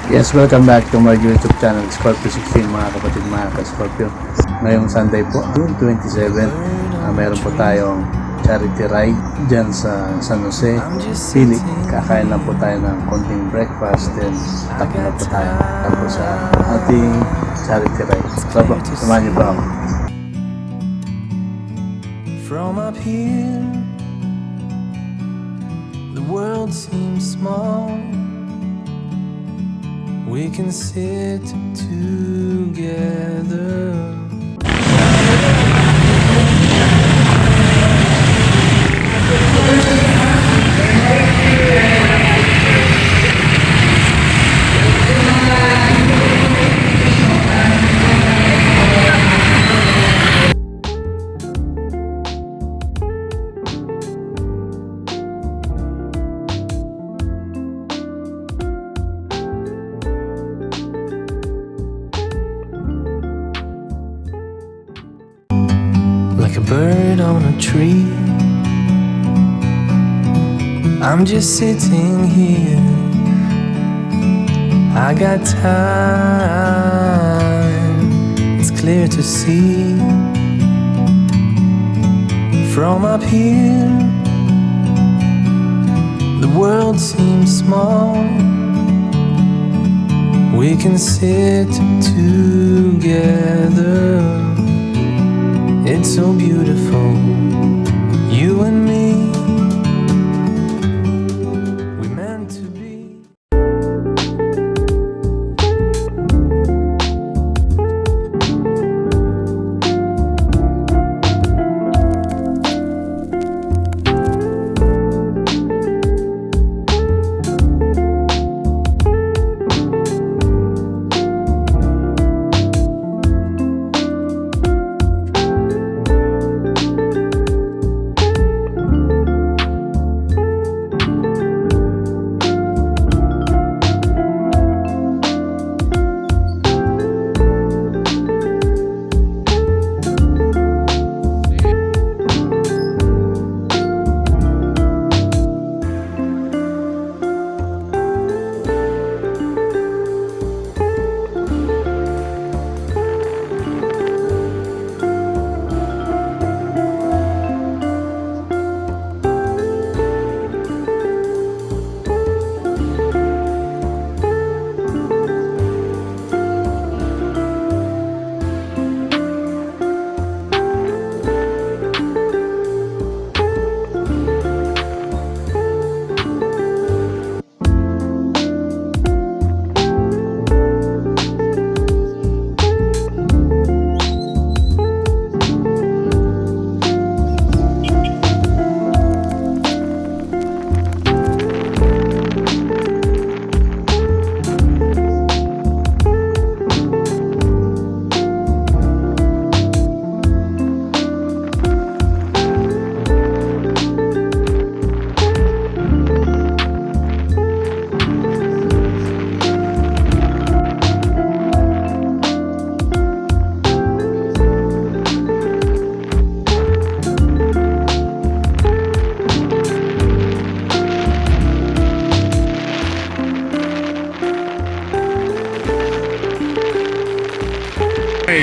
Yes, welcome back to my YouTube channel, Scorpio 16 mga kapatid, mga ka-Scorpio. Ngayong Sunday po, June 27, meron po tayong charity ride dyan sa San Jose, Philip. Kakain lang po tayo ng konting breakfast, then takbo na po tayo tapos sa ating charity ride. So po, samahan niyo po ako. From up here, the world seems small. We can sit together. Like a bird on a tree, I'm just sitting here. I got time, it's clear to see. From up here, the world seems small. We can sit together. It's so beautiful, you and me, we meant to be.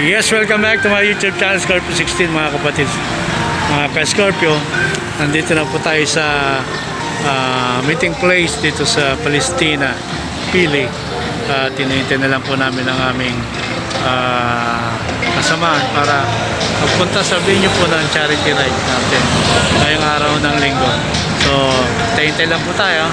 Yes, welcome back to my YouTube channel, Scorpio 16 mga kapatid, mga ka-Scorpio. Nandito na po tayo sa meeting place dito sa Palestina, Philly. Tinintay na lang po namin ang aming kasamahan para magpunta sa venue po ng charity ride natin ngayong araw ng linggo. So, hintay lang po tayo.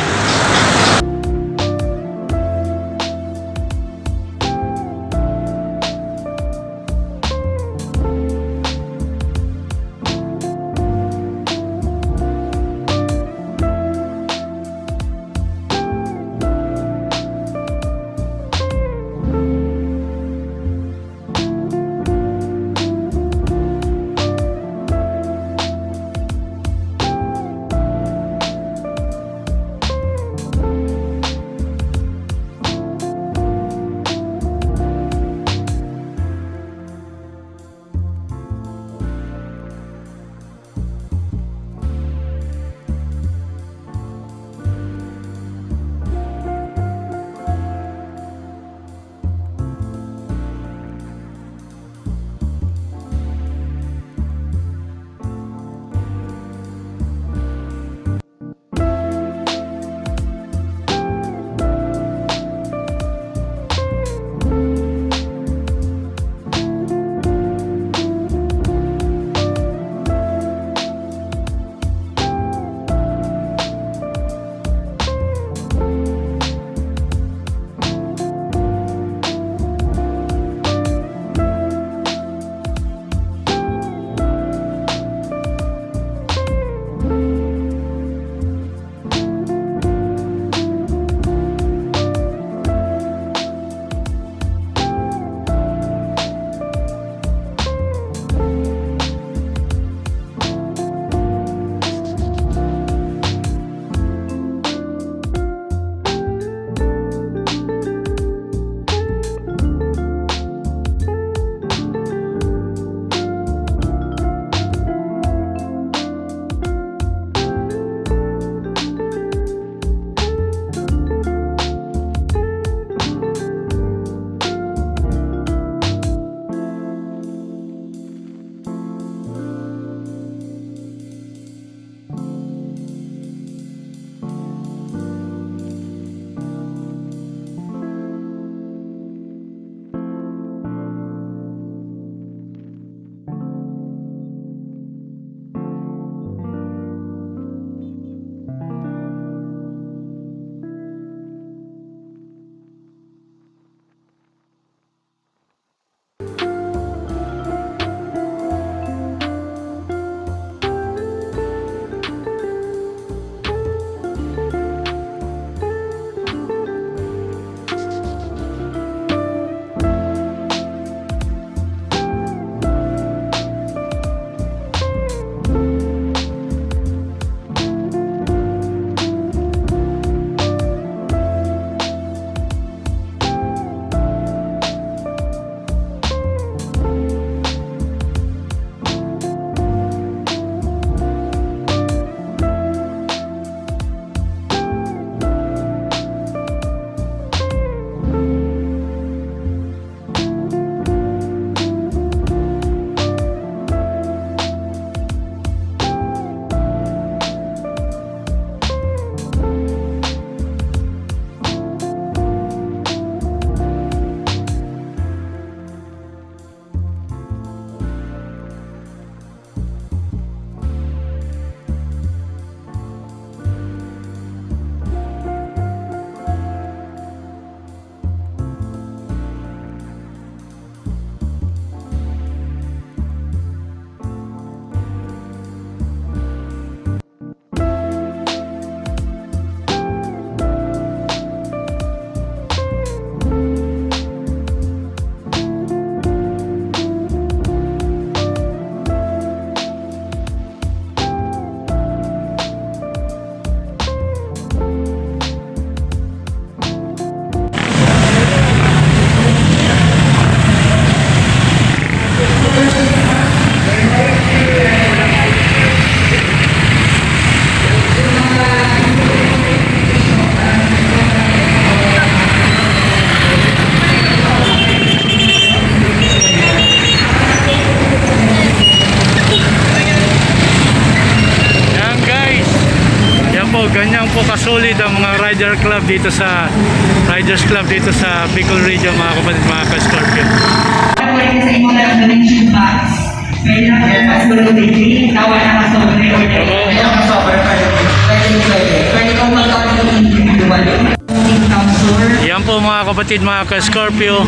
Riders Club dito sa Bicol Region, mga kapatid, mga ka-Scorpio. Pwede sa imo na donation box. Pwede na kayo pasulong din. Tawa na kasobre. Pwede na kasobre. Pwede kong magkakaroon ng individual. Yan po mga kapatid, mga ka-Scorpio,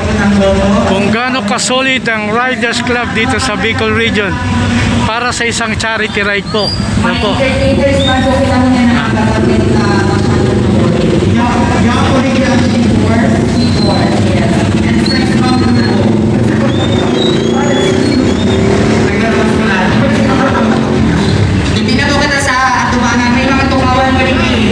kung gaano ka-solid ang Riders Club dito sa Bicol Region para sa isang charity ride po. Yan po. Entertainers man po kita mo yan ang kapatid na Pinagawa kita sa atubangan. May mga tungawan mo rin eh.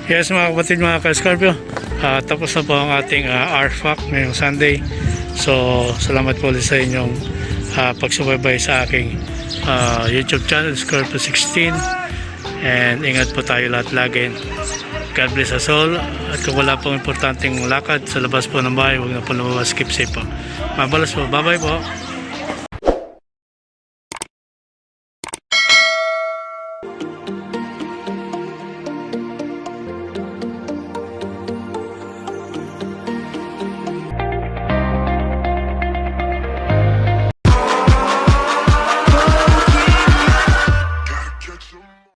Yes mga kapatid, mga ka-Scorpio, tapos na po ang ating RFAC ngayong Sunday. So salamat po ulit sa inyong pagsubaybay sa aking YouTube channel, Scorpio 16. And ingat po tayo lahat lagi. God bless us all. At kung wala pong importanteng lakad sa labas po ng bahay, huwag na po lumabas. Keep safe po. Mabalas po. Bye bye po.